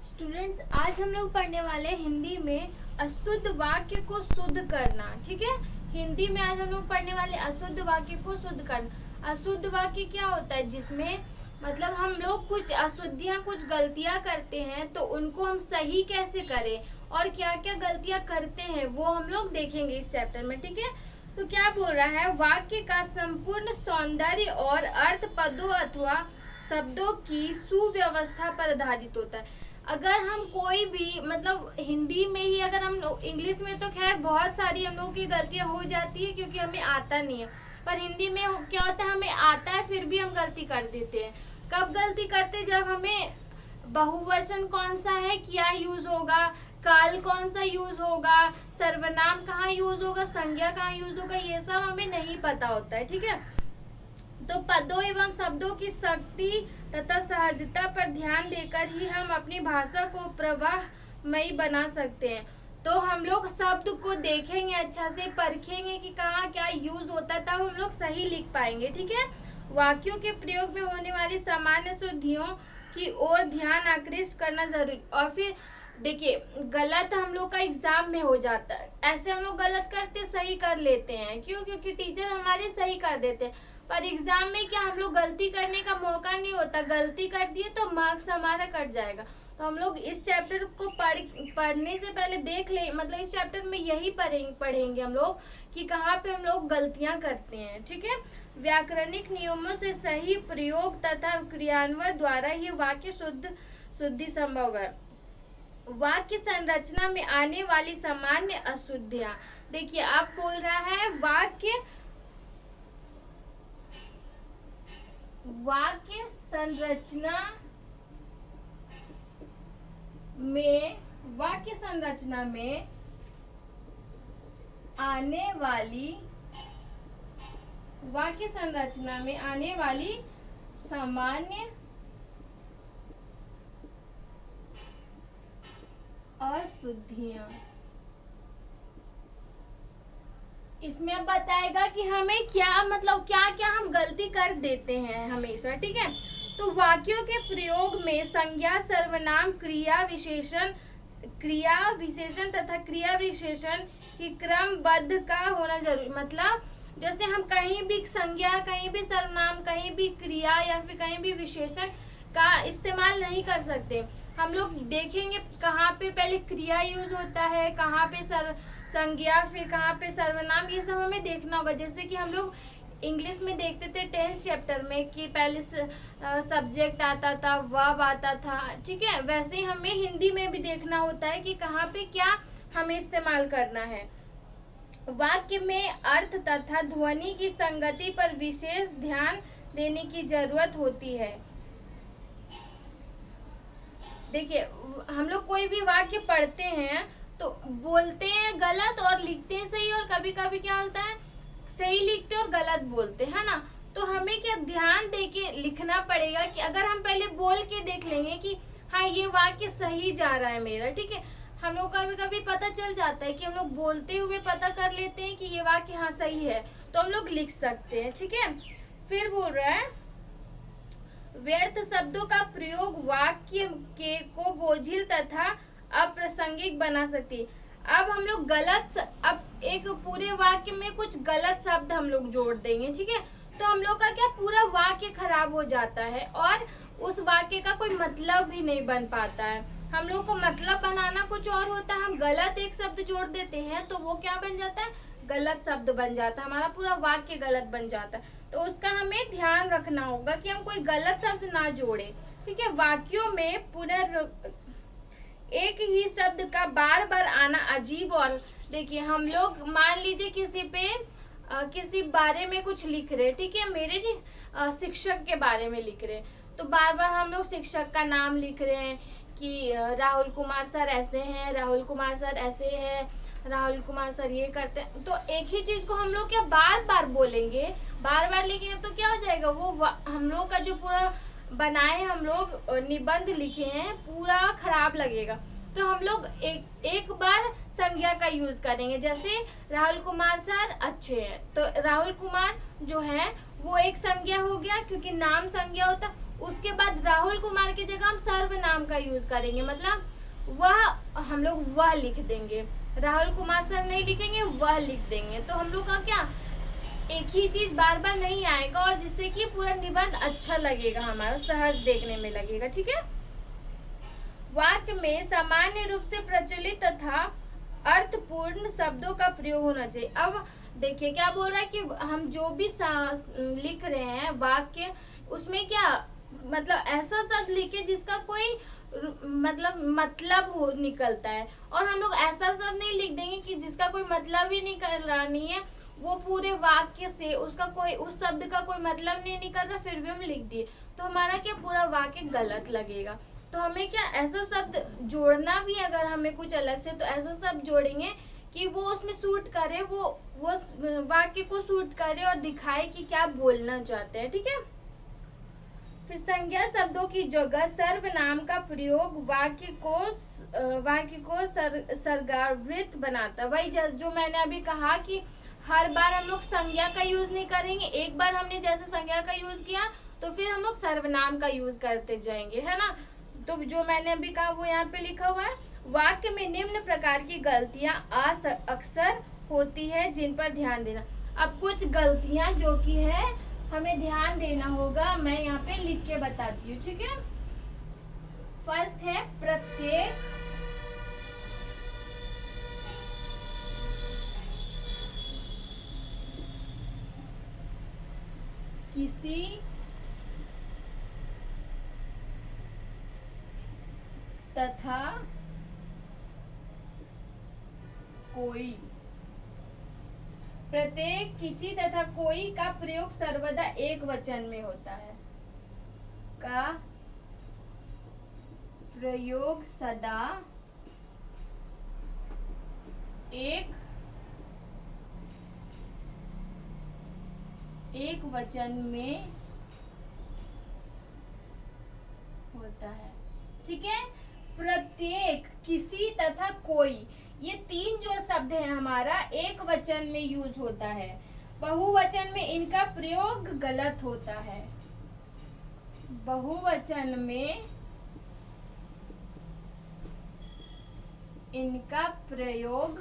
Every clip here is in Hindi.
स्टूडेंट्स, आज हम लोग पढ़ने वाले हैं हिंदी में अशुद्ध वाक्य को शुद्ध करना। ठीक है, हिंदी में आज हम लोग पढ़ने वाले अशुद्ध वाक्य को शुद्ध करना। अशुद्ध वाक्य क्या होता है? जिसमें मतलब हम लोग कुछ अशुद्धियां, कुछ गलतियां करते हैं, तो उनको हम सही कैसे करें और क्या क्या गलतियां करते हैं वो हम लोग देखेंगे इस चैप्टर में। ठीक है, तो क्या बोल रहा है? वाक्य का संपूर्ण सौंदर्य और अर्थ पदों अथवा शब्दों की सुव्यवस्था पर आधारित होता है। अगर हम कोई भी मतलब हिंदी में ही, अगर हम इंग्लिश में तो खैर बहुत सारी हम लोगों की गलतियां हो जाती है क्योंकि हमें आता नहीं है, पर हिंदी में क्या होता है, हमें आता है फिर भी हम गलती कर देते हैं। कब गलती करते? जब हमें बहुवचन कौन सा है, क्या यूज होगा, काल कौन सा यूज होगा, सर्वनाम कहाँ यूज होगा, संज्ञा कहाँ यूज होगा, ये सब हमें नहीं पता होता है। ठीक है, तो पदों एवं शब्दों की शक्ति तथा सहजता पर ध्यान देकर ही हम अपनी भाषा को प्रवाहमयी बना सकते हैं। तो हम लोग शब्द को देखेंगे, अच्छा से परखेंगे कि कहाँ क्या यूज होता है, तब हम लोग सही लिख पाएंगे। ठीक है, वाक्यों के प्रयोग में होने वाली सामान्य शुद्धियों की ओर ध्यान आकृष्ट करना जरूरी। और फिर देखिए, गलत हम लोग का एग्जाम में हो जाता है, ऐसे हम लोग गलत करते सही कर लेते हैं। क्यों? क्योंकि टीचर हमारे सही कर देते हैं, पर एग्जाम में क्या हम लोग गलती करने का मौका नहीं होता। गलती कर दिए तो मार्क्स हमारा कट जाएगा। तो हम लोग इस चैप्टर को पढ़ने से पहले देख ले, मतलब इस चैप्टर में यही पढ़ेंगे हम लोग कि कहाँ पे हम लोग गलतियां करते हैं। ठीक है, व्याकरणिक नियमों से सही प्रयोग तथा क्रियान्वयन द्वारा ही वाक्य शुद्धि संभव है। वाक्य संरचना में आने वाली सामान्य अशुद्धियां। देखिए, आप बोल रहा है वाक्य संरचना में आने वाली सामान्य अशुद्धियां। इसमें अब बताएगा कि हमें क्या मतलब क्या क्या हम गलती कर देते हैं हमेशा। ठीक है, तो वाक्यों के प्रयोग में संज्ञा, सर्वनाम, क्रिया विशेषण तथा क्रिया विशेषण की क्रमबद्ध का होना जरूरी। मतलब जैसे हम कहीं भी संज्ञा, कहीं भी सर्वनाम, कहीं भी क्रिया या फिर कहीं भी विशेषण का इस्तेमाल नहीं कर सकते। हम लोग देखेंगे कहाँ पे पहले क्रिया यूज होता है, कहाँ पे संज्ञा, फिर कहाँ पे सर्वनाम, ये सब हमें देखना होगा। जैसे कि हम लोग इंग्लिश में देखते थे 10th चैप्टर में कि पहले सब्जेक्ट आता था, वर्ब आता था। ठीक है, वैसे ही हमें हिंदी में भी देखना होता है कि कहाँ पे क्या हमें इस्तेमाल करना है। वाक्य में अर्थ तथा ध्वनि की संगति पर विशेष ध्यान देने की जरूरत होती है। देखिए, हम लोग कोई भी वाक्य पढ़ते हैं तो बोलते हैं गलत और लिखते हैं सही, और कभी कभी क्या होता है सही लिखते और गलत बोलते हैं ना। तो हमें क्या ध्यान देके लिखना पड़ेगा कि अगर हम पहले बोल के देख लेंगे कि हाँ ये वाक्य सही जा रहा है मेरा। ठीक है, हम लोग कभी कभी पता चल जाता है कि हम लोग बोलते हुए पता कर लेते हैं कि ये वाक्य हाँ सही है, तो हम लोग लिख सकते हैं। ठीक है, फिर बोल रहा है व्यर्थ शब्दों का प्रयोग वाक्य को बोझिल तथा अप्रासंगिक बना सकती है। अब हम लोग अब एक पूरे वाक्य में कुछ गलत शब्द हम लोग जोड़ देंगे। ठीक है, तो हम लोग का क्या पूरा वाक्य खराब हो जाता है और उस वाक्य का कोई मतलब भी नहीं बन पाता है। हम लोग को मतलब बनाना कुछ और होता है, हम गलत एक शब्द जोड़ देते हैं तो वो क्या बन जाता है, गलत शब्द बन जाता है, हमारा पूरा वाक्य गलत बन जाता है। तो उसका हमें ध्यान रखना होगा कि हम कोई गलत शब्द ना जोड़े। ठीक है, वाक्यों में एक ही शब्द का बार बार आना अजीब। और देखिए, हम लोग मान लीजिए किसी बारे में कुछ लिख रहे, ठीक है, मेरे शिक्षक के बारे में लिख रहे, तो बार बार हम लोग शिक्षक का नाम लिख रहे हैं कि राहुल कुमार सर ऐसे हैं, राहुल कुमार सर ऐसे हैं, राहुल कुमार सर ये करते हैं। तो एक ही चीज को हम लोग क्या बार बार बोलेंगे, बार बार लिखेंगे तो क्या हो जाएगा, वो हम लोग का जो पूरा बनाए हम लोग निबंध लिखे हैं पूरा खराब लगेगा। तो हम लोग एक बार संज्ञा का यूज करेंगे। जैसे राहुल कुमार सर अच्छे हैं, तो राहुल कुमार जो है वो एक संज्ञा हो गया क्योंकि नाम संज्ञा होता। उसके बाद राहुल कुमार की जगह हम सर्वनाम का यूज करेंगे, मतलब वह हम लोग वह लिख देंगे, राहुल कुमार सर नहीं लिखेंगे, वह लिख देंगे। तो हम लोग का क्या एक ही चीज बार बार नहीं आएगा, और जिससे कि पूरा निबंध अच्छा लगेगा, हमारा सहज देखने में लगेगा। ठीक है। वाक्य में सामान्य रूप से प्रचलित तथा अर्थपूर्ण शब्दों का प्रयोग होना चाहिए। अब देखिए क्या बोल रहा है कि हम जो भी लिख रहे हैं वाक्य, उसमें क्या मतलब ऐसा शब्द लिखे जिसका कोई मतलब हो निकलता है, और हम लोग ऐसा शब्द नहीं लिख देंगे कि जिसका कोई मतलब ही निकल रहा नहीं है, वो पूरे वाक्य से उसका कोई उस शब्द का कोई मतलब नहीं निकल रहा, फिर भी हम लिख दिए, तो हमारा क्या पूरा वाक्य गलत लगेगा। तो हमें क्या ऐसा शब्द जोड़ना भी, अगर हमें कुछ अलग से, तो ऐसा शब्द जोड़ेंगे कि वो उसमें सूट करे, वो वाक्य को सूट करे और दिखाए कि क्या बोलना चाहते हैं। ठीक है। फिर संज्ञा शब्दों की जगह सर्वनाम का प्रयोग वाक्य को सरगावृत बनाता। वही जो मैंने अभी कहा कि हर बार हम लोग संज्ञा का यूज नहीं करेंगे, एक बार हमने जैसे संज्ञा का यूज किया तो फिर हम लोग सर्वनाम का यूज करते जाएंगे, है ना। तो जो मैंने अभी कहा वो यहाँ पे लिखा हुआ है। वाक्य में निम्न प्रकार की गलतियां अक्सर होती है जिन पर ध्यान देना। अब कुछ गलतियां जो कि है हमें ध्यान देना होगा, मैं यहाँ पे लिख के बताती हूँ। ठीक है। फर्स्ट है प्रत्येक किसी तथा कोई, प्रत्येक किसी तथा कोई का प्रयोग सर्वदा एक वचन में होता है, का प्रयोग सदा एक वचन में होता है। ठीक है। प्रत्येक, किसी तथा कोई, ये तीन जो शब्द है हमारा एक वचन में यूज होता है, बहुवचन में इनका प्रयोग गलत होता है। बहुवचन में इनका प्रयोग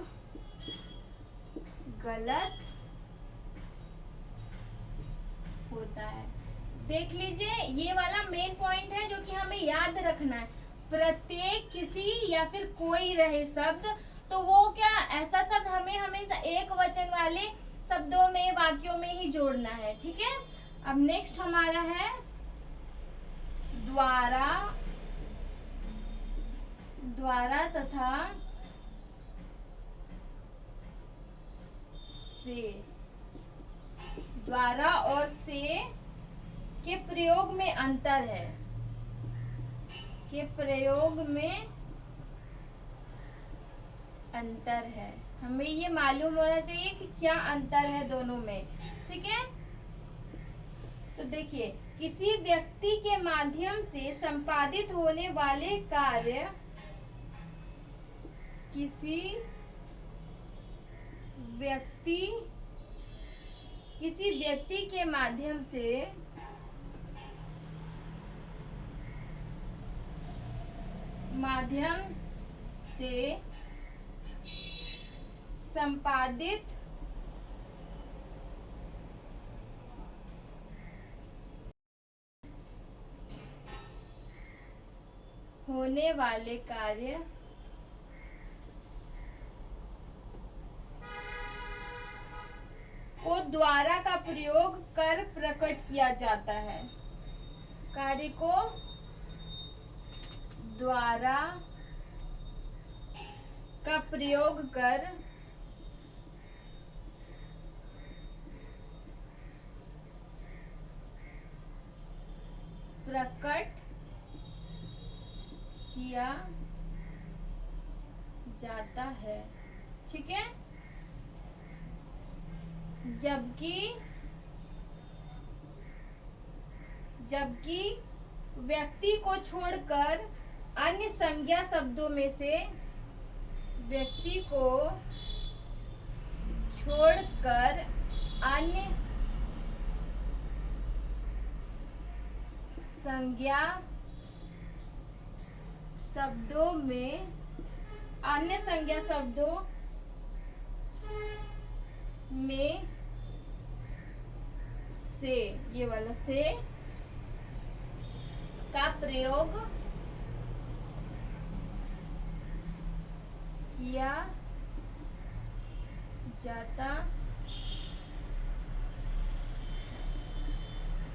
गलत होता है। देख लीजिए, ये वाला मेन पॉइंट है जो कि हमें याद रखना है। प्रत्येक, किसी या फिर कोई रहे शब्द, तो वो क्या ऐसा शब्द हमें हमेशा एक वचन वाले शब्दों में, वाक्यों में ही जोड़ना है। ठीक है। अब नेक्स्ट हमारा है द्वारा, द्वारा तथा से। द्वारा और से के प्रयोग में अंतर है, के प्रयोग में अंतर है, हमें ये मालूम होना चाहिए कि क्या अंतर है दोनों में। ठीक है। तो देखिए, किसी व्यक्ति के माध्यम से संपादित होने वाले कार्य, किसी व्यक्ति के माध्यम से संपादित होने वाले कार्य को द्वारा का प्रयोग कर प्रकट किया जाता है। कार्य को द्वारा का प्रयोग कर प्रकट किया जाता है। ठीक है। जबकि व्यक्ति को छोड़कर अन्य संज्ञा शब्दों में से, व्यक्ति को छोड़कर अन्य संज्ञा शब्दों में, अन्य संज्ञा शब्दों में से, ये वाला से का प्रयोग किया जाता।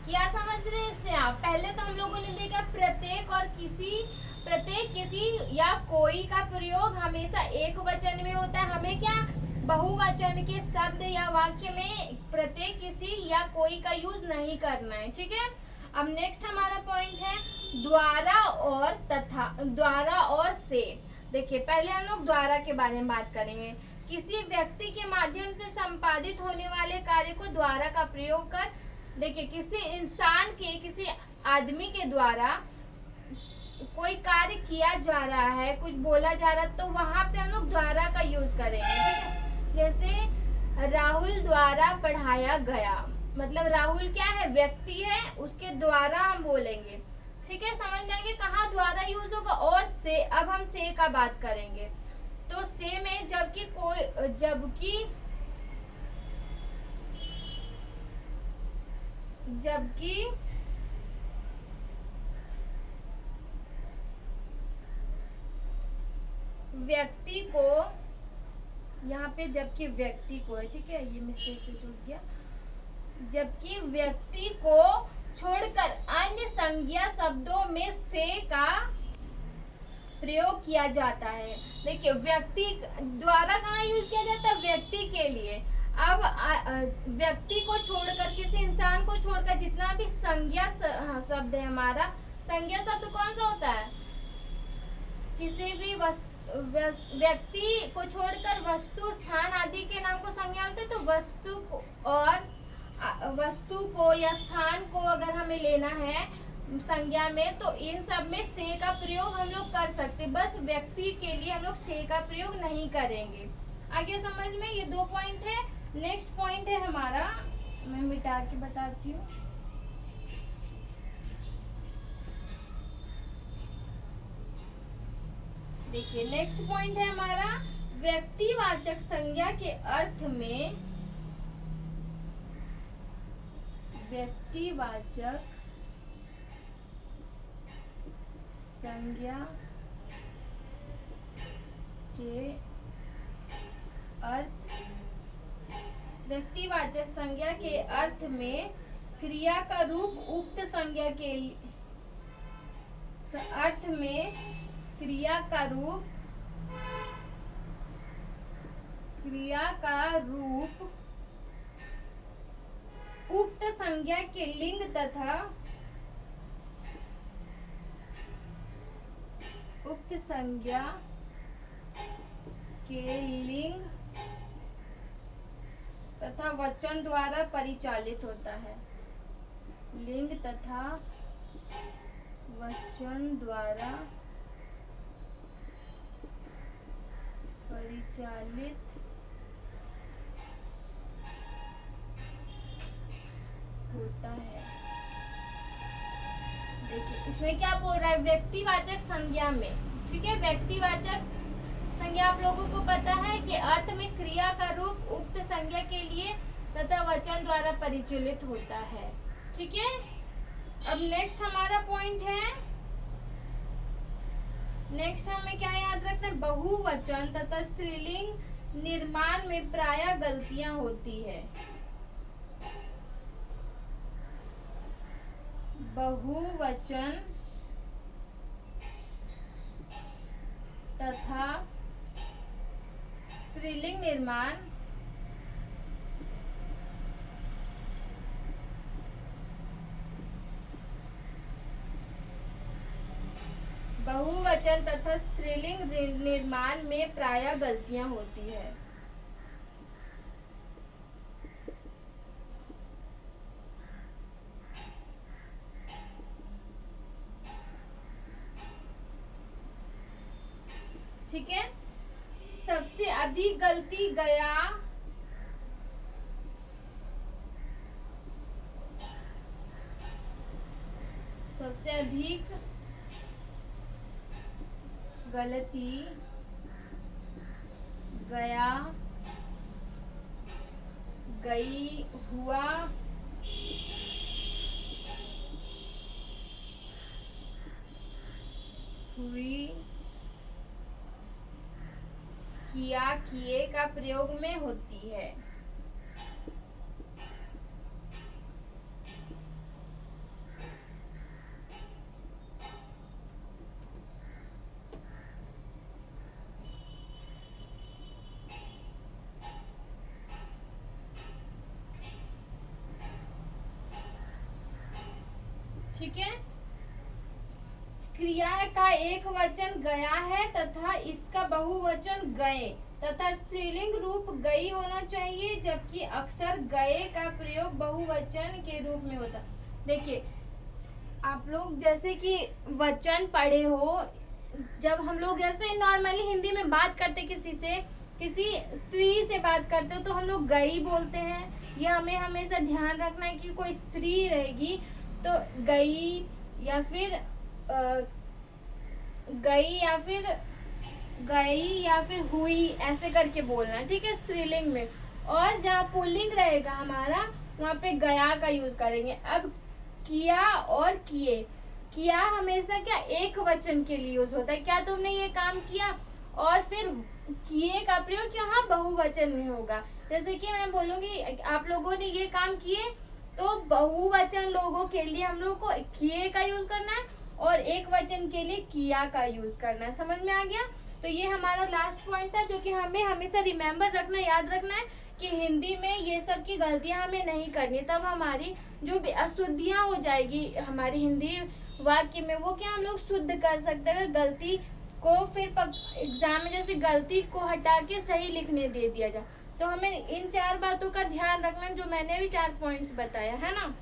क्या समझ रहे हैं इससे आप? पहले तो हम लोगों ने देखा प्रत्येक और किसी या कोई का प्रयोग हमेशा एक वचन में होता है। हमें क्या बहुवचन के शब्द या वाक्य में प्रत्येक, किसी या कोई का यूज नहीं करना है। ठीक है, अब नेक्स्ट हमारा पॉइंट है द्वारा और तथा, द्वारा और से। देखिए पहले हम लोग द्वारा के बारे में बात करेंगे। किसी व्यक्ति के माध्यम से संपादित होने वाले कार्य को द्वारा का प्रयोग कर, देखिए किसी इंसान के, किसी आदमी के द्वारा कोई कार्य किया जा रहा है, कुछ बोला जा रहा है, तो वहां पे हम लोग द्वारा का यूज करेंगे। जैसे राहुल द्वारा पढ़ाया गया, मतलब राहुल क्या है, व्यक्ति है, उसके द्वारा हम बोलेंगे। ठीक है, समझ में आएगी कहाँ द्वारा यूज होगा। और से, अब हम से का बात करेंगे। तो से में जबकि व्यक्ति को, यहाँ पे जबकि व्यक्ति को है, ठीक है, ये मिस्टेक से छूट गया। जबकि व्यक्ति को छोड़कर अन्य संज्ञा शब्दों में से का प्रयोग किया जाता है। देखिए व्यक्ति द्वारा कहाँ यूज किया जाता है, व्यक्ति के लिए। अब व्यक्ति को छोड़कर, किसी इंसान को छोड़कर जितना भी संज्ञा शब्द है हमारा, संज्ञा शब्द कौन सा होता है, किसी भी व्यक्ति को छोड़कर वस्तु, स्थान आदि के नाम को संज्ञा होते, तो वस्तु को और वस्तु को या स्थान को अगर हमें लेना है संज्ञा में, तो इन सब में से का प्रयोग हम लोग कर सकते। बस व्यक्ति के लिए हम लोग से का प्रयोग नहीं करेंगे। आगे समझ में, ये 2 पॉइंट है। नेक्स्ट पॉइंट है हमारा, मैं मिटा के बताती हूँ। देखिए नेक्स्ट पॉइंट है हमारा व्यक्तिवाचक संज्ञा के अर्थ में, व्यक्तिवाचक संज्ञा के अर्थ, व्यक्तिवाचक संज्ञा के अर्थ में क्रिया का रूप उक्त संज्ञा के अर्थ में क्रिया का रूप उक्त संज्ञा के लिंग तथा उक्त संज्ञा के लिंग तथा वचन द्वारा परिचालित होता है। लिंग तथा वचन द्वारा परिचालित होता है। देखिए इसमें क्या बोल रहा है, व्यक्तिवाचक संज्ञा में। ठीक है, व्यक्तिवाचक संज्ञा आप लोगों को पता है कि अर्थ में क्रिया का रूप उक्त संज्ञा के लिए तथा वचन द्वारा परिचालित होता है। ठीक है, अब नेक्स्ट हमारा पॉइंट है, नेक्स्ट हमें क्या याद रखना है, बहुवचन तथा स्त्रीलिंग निर्माण में प्रायः गलतियां होती है। बहुवचन तथा स्त्रीलिंग निर्माण बहुवचन तथा स्त्रीलिंग निर्माण में प्रायः गलतियां होती है। ठीक है, सबसे अधिक गलती गया, सबसे अधिक गलती गया, गई, हुआ, हुई, किया, किए का प्रयोग में होती है। ठीक है। क्रिया का एक वचन गया है तथा इसका बहुवचन गए तथा स्त्रीलिंग रूप गई होना चाहिए, जबकि अक्सर गए का प्रयोग बहुवचन के रूप में होता। देखिए आप लोग जैसे कि वचन पढ़े हो, जब हम लोग ऐसे नॉर्मली हिंदी में बात करते किसी से, किसी स्त्री से बात करते हो तो हम लोग गई बोलते हैं। ये हमें हमेशा ध्यान रखना है कि कोई स्त्री रहेगी तो गई या फिर गई या फिर हुई ऐसे करके बोलना, ठीक है, स्त्रीलिंग में। और जहाँ पुल्लिंग रहेगा हमारा वहाँ पे गया का यूज करेंगे। अब किया और किए, किया हमेशा क्या एक वचन के लिए यूज होता है, क्या तुमने ये काम किया, और फिर किए का प्रयोग यहाँ बहुवचन में होगा। जैसे कि मैं बोलूंगी आप लोगों ने ये काम किए, तो बहुवचन लोगों के लिए हम लोग को किए का यूज करना है और एक वचन के लिए किया का यूज करना है। समझ में आ गया? तो ये हमारा लास्ट पॉइंट था जो कि हमें हमेशा रिमेम्बर रखना, याद रखना है कि हिंदी में ये सब की गलतियां हमें नहीं करनी, तब हमारी जो भी अशुद्धियां हो जाएगी हमारी हिंदी वाक्य में वो क्या हम लोग शुद्ध कर सकते हैं। अगर गलती को फिर एग्जाम में जैसे गलती को हटा के सही लिखने दे दिया जाए, तो हमें इन 4 बातों का ध्यान रखना जो मैंने भी 4 पॉइंट्स बताया है ना।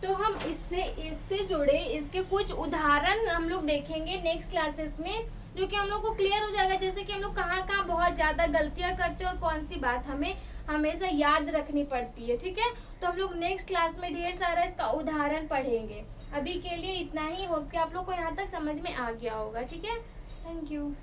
तो हम इससे जुड़े इसके कुछ उदाहरण हम लोग देखेंगे नेक्स्ट क्लासेस में, जो कि हम लोग को क्लियर हो जाएगा, जैसे कि हम लोग कहाँ बहुत ज्यादा गलतियां करते हैं और कौन सी बात हमें हमेशा याद रखनी पड़ती है। ठीक है, तो हम लोग नेक्स्ट क्लास में ढेर सारा इसका उदाहरण पढ़ेंगे। अभी के लिए इतना ही, होप कि आप लोग को यहाँ तक समझ में आ गया होगा। ठीक है, थैंक यू।